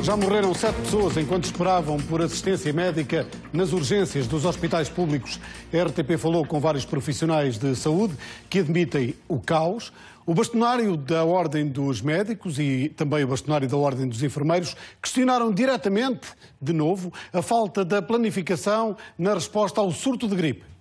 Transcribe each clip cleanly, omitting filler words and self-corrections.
Já morreram 7 pessoas enquanto esperavam por assistência médica nas urgências dos hospitais públicos. A RTP falou com vários profissionais de saúde que admitem o caos. O bastonário da Ordem dos Médicos e também o bastonário da Ordem dos Enfermeiros questionaram diretamente, de novo, a falta da planificação na resposta ao surto de gripe.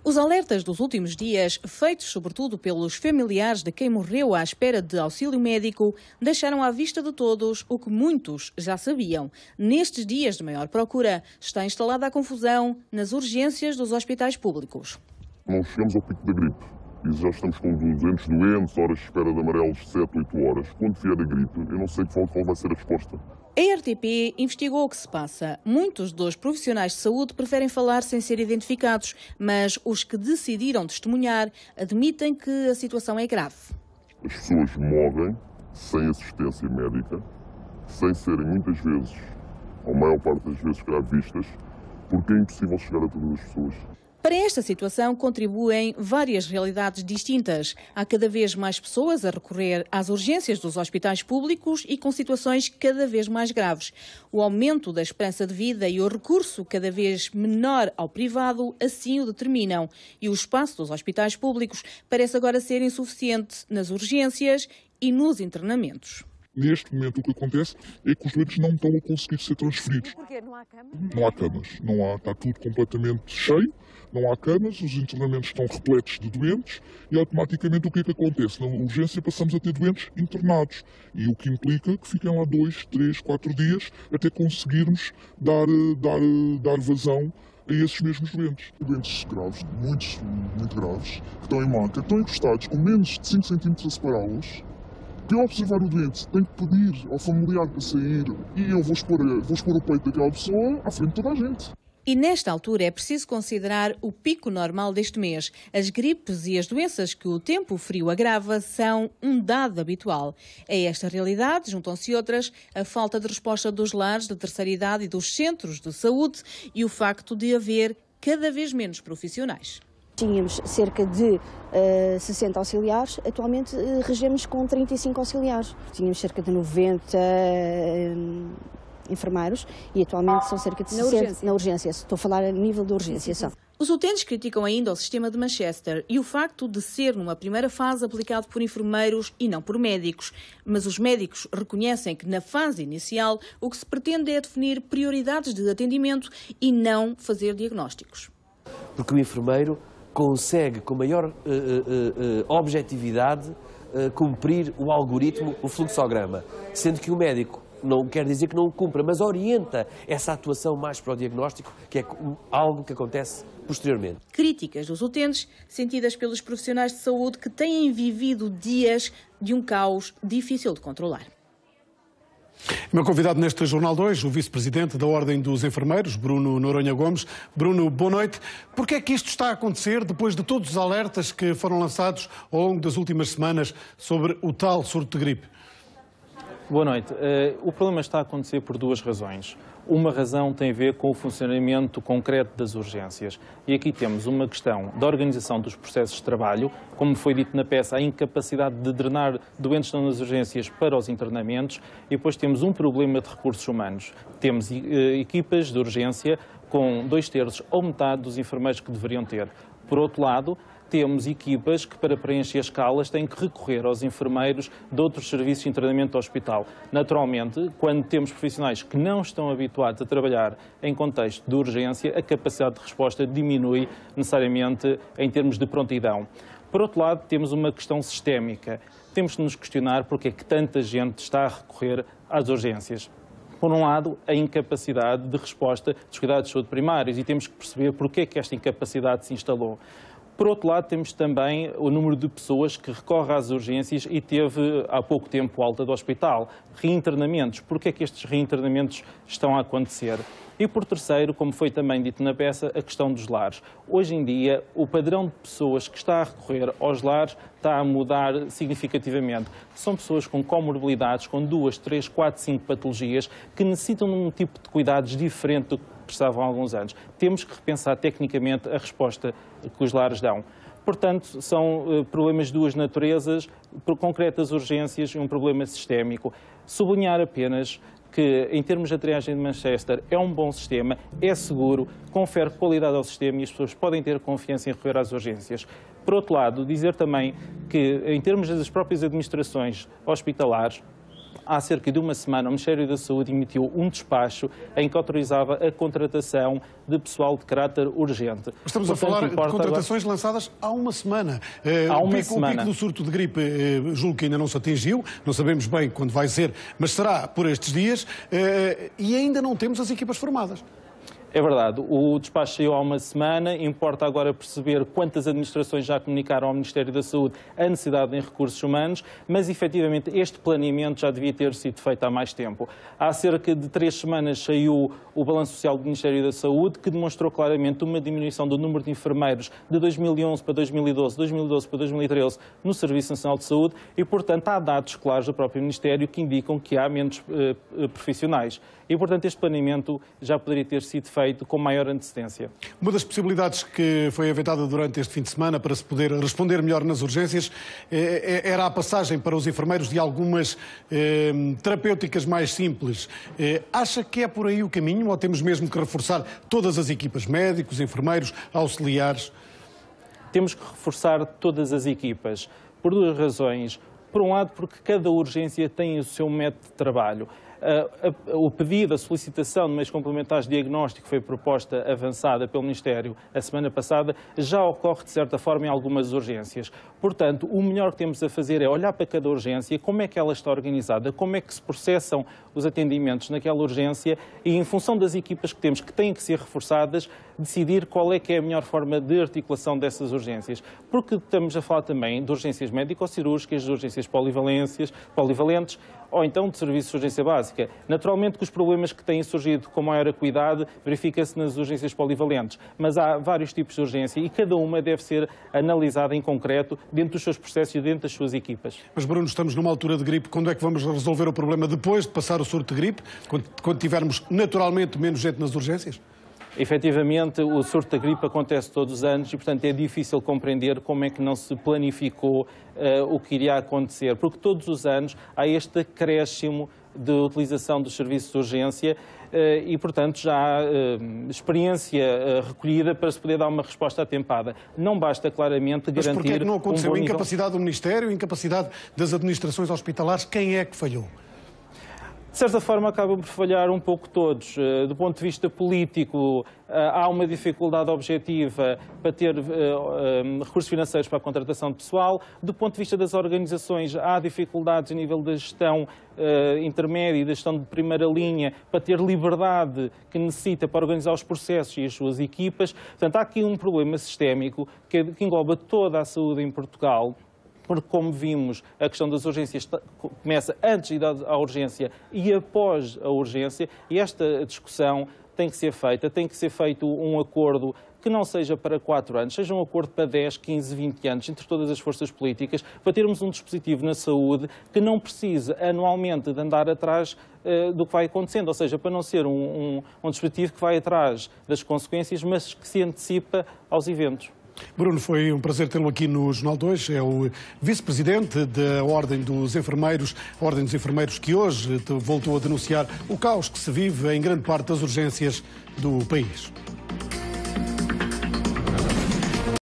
Os alertas dos últimos dias, feitos sobretudo pelos familiares de quem morreu à espera de auxílio médico, deixaram à vista de todos o que muitos já sabiam. Nestes dias de maior procura, está instalada a confusão nas urgências dos hospitais públicos. Não chegamos ao pico da gripe e já estamos com 200 doentes, horas de espera de amarelos de 7, 8 horas. Quando vier a gripe, eu não sei qual vai ser a resposta. A RTP investigou o que se passa. Muitos dos profissionais de saúde preferem falar sem ser identificados, mas os que decidiram testemunhar admitem que a situação é grave. As pessoas morrem sem assistência médica, sem serem muitas vezes, ou a maior parte das vezes, vistas, porque é impossível chegar a todas as pessoas. Para esta situação contribuem várias realidades distintas. Há cada vez mais pessoas a recorrer às urgências dos hospitais públicos e com situações cada vez mais graves. O aumento da esperança de vida e o recurso cada vez menor ao privado assim o determinam. E o espaço dos hospitais públicos parece agora ser insuficiente nas urgências e nos internamentos. Neste momento o que acontece é que os doentes não estão a conseguir ser transferidos. Porquê? Não há camas? Não há camas, está tudo completamente cheio, não há camas, os internamentos estão repletos de doentes e automaticamente o que é que acontece? Na urgência passamos a ter doentes internados e o que implica que fiquem lá 2, 3, 4 dias até conseguirmos dar vazão a esses mesmos doentes. Doentes graves, muito graves, que estão em maca, estão encostados com menos de 5 centímetros a separá-los. Que ao observar o doente, tenho que pedir ao familiar para sair e eu vou expor o peito daquela pessoa à frente de toda a gente. E nesta altura é preciso considerar o pico normal deste mês. As gripes e as doenças que o tempo frio agrava são um dado habitual. A esta realidade juntam-se outras, a falta de resposta dos lares de terceira idade e dos centros de saúde e o facto de haver cada vez menos profissionais. Tínhamos cerca de 60 auxiliares, atualmente regemos com 35 auxiliares. Tínhamos cerca de 90 enfermeiros e atualmente são cerca de 60 na urgência. Estou a falar a nível de urgência só. Os utentes criticam ainda o sistema de Manchester e o facto de ser, numa primeira fase, aplicado por enfermeiros e não por médicos. Mas os médicos reconhecem que, na fase inicial, o que se pretende é definir prioridades de atendimento e não fazer diagnósticos. Porque o enfermeiro consegue, com maior objetividade, cumprir o algoritmo, o fluxograma, sendo que o médico não quer dizer que não o cumpra, mas orienta essa atuação mais para o diagnóstico, que é algo que acontece posteriormente. Críticas dos utentes, sentidas pelos profissionais de saúde que têm vivido dias de um caos difícil de controlar. Meu convidado neste Jornal 2, o vice-presidente da Ordem dos Enfermeiros, Bruno Noronha Gomes. Bruno, boa noite. Porquê é que isto está a acontecer depois de todos os alertas que foram lançados ao longo das últimas semanas sobre o tal surto de gripe? Boa noite. O problema está a acontecer por duas razões. Uma razão tem a ver com o funcionamento concreto das urgências. E aqui temos uma questão da organização dos processos de trabalho, como foi dito na peça, a incapacidade de drenar doentes nas urgências para os internamentos, e depois temos um problema de recursos humanos. Temos equipas de urgência com 2/3 ou metade dos enfermeiros que deveriam ter. Por outro lado, temos equipas que, para preencher as escalas, têm que recorrer aos enfermeiros de outros serviços de internamento do hospital. Naturalmente, quando temos profissionais que não estão habituados a trabalhar em contexto de urgência, a capacidade de resposta diminui necessariamente em termos de prontidão. Por outro lado, temos uma questão sistémica. Temos de nos questionar porque é que tanta gente está a recorrer às urgências. Por um lado, a incapacidade de resposta dos cuidados de saúde primários, e temos que perceber porque é que esta incapacidade se instalou. Por outro lado, temos também o número de pessoas que recorre às urgências e teve há pouco tempo alta do hospital. Reinternamentos. Porquê é que estes reinternamentos estão a acontecer? E por terceiro, como foi também dito na peça, a questão dos lares. Hoje em dia, o padrão de pessoas que está a recorrer aos lares está a mudar significativamente. São pessoas com comorbilidades, com 2, 3, 4, 5 patologias, que necessitam de um tipo de cuidados diferente do que prestavam há alguns anos. Temos que repensar tecnicamente a resposta que os lares dão. Portanto, são problemas de duas naturezas, concretas urgências e um problema sistémico. Sublinhar apenas que, em termos de triagem de Manchester, é um bom sistema, é seguro, confere qualidade ao sistema e as pessoas podem ter confiança em recorrer às urgências. Por outro lado, dizer também que, em termos das próprias administrações hospitalares, há cerca de uma semana, o Ministério da Saúde emitiu um despacho em que autorizava a contratação de pessoal de caráter urgente. Estamos a falar de contratações lançadas há uma semana. O pico do surto de gripe, julgo que ainda não se atingiu, não sabemos bem quando vai ser, mas será por estes dias, e ainda não temos as equipas formadas. É verdade, o despacho saiu há uma semana, importa agora perceber quantas administrações já comunicaram ao Ministério da Saúde a necessidade em recursos humanos, mas efetivamente este planeamento já devia ter sido feito há mais tempo. Há cerca de 3 semanas saiu o Balanço Social do Ministério da Saúde, que demonstrou claramente uma diminuição do número de enfermeiros de 2011 para 2012, 2012 para 2013 no Serviço Nacional de Saúde e, portanto, há dados claros do próprio Ministério que indicam que há menos profissionais. E, portanto, este planeamento já poderia ter sido feito com maior antecedência. Uma das possibilidades que foi aventada durante este fim de semana para se poder responder melhor nas urgências era a passagem para os enfermeiros de algumas terapêuticas mais simples. Acha que é por aí o caminho ou temos mesmo que reforçar todas as equipas, médicos, enfermeiros, auxiliares? Temos que reforçar todas as equipas, por duas razões. Por um lado, porque cada urgência tem o seu método de trabalho. O pedido, a solicitação de meios complementares de diagnóstico foi proposta avançada pelo Ministério a semana passada, já ocorre de certa forma em algumas urgências. Portanto, o melhor que temos a fazer é olhar para cada urgência, como é que ela está organizada, como é que se processam os atendimentos naquela urgência e, em função das equipas que temos, que têm que ser reforçadas, decidir qual é que é a melhor forma de articulação dessas urgências. Porque estamos a falar também de urgências médico-cirúrgicas, de urgências polivalentes, ou então de serviços de urgência básica. Naturalmente que os problemas que têm surgido com maior acuidade verifica-se nas urgências polivalentes, mas há vários tipos de urgência e cada uma deve ser analisada em concreto dentro dos seus processos e dentro das suas equipas. Mas, Bruno, estamos numa altura de gripe. Quando é que vamos resolver o problema? Depois de passar o surto de gripe? Quando tivermos naturalmente menos gente nas urgências? Efetivamente, o surto da gripe acontece todos os anos e, portanto, é difícil compreender como é que não se planificou o que iria acontecer, porque todos os anos há este acréscimo de utilização dos serviços de urgência e, portanto, já há experiência recolhida para se poder dar uma resposta atempada. Não basta claramente garantir... Mas porquê é que não aconteceu? Incapacidade do Ministério, incapacidade das administrações hospitalares, quem é que falhou? De certa forma, acabam por falhar um pouco todos. Do ponto de vista político, há uma dificuldade objetiva para ter recursos financeiros para a contratação de pessoal. Do ponto de vista das organizações, há dificuldades a nível da gestão intermédia e da gestão de primeira linha para ter liberdade que necessita para organizar os processos e as suas equipas. Portanto, há aqui um problema sistémico que engloba toda a saúde em Portugal. Porque, como vimos, a questão das urgências começa antes de ir à urgência e após a urgência, e esta discussão tem que ser feita, tem que ser feito um acordo que não seja para 4 anos, seja um acordo para 10, 15, 20 anos, entre todas as forças políticas, para termos um dispositivo na saúde que não precise anualmente de andar atrás do que vai acontecendo, ou seja, para não ser um dispositivo que vai atrás das consequências, mas que se antecipa aos eventos. Bruno, foi um prazer tê-lo aqui no Jornal 2. É o vice-presidente da Ordem dos Enfermeiros, a Ordem dos Enfermeiros que hoje voltou a denunciar o caos que se vive em grande parte das urgências do país.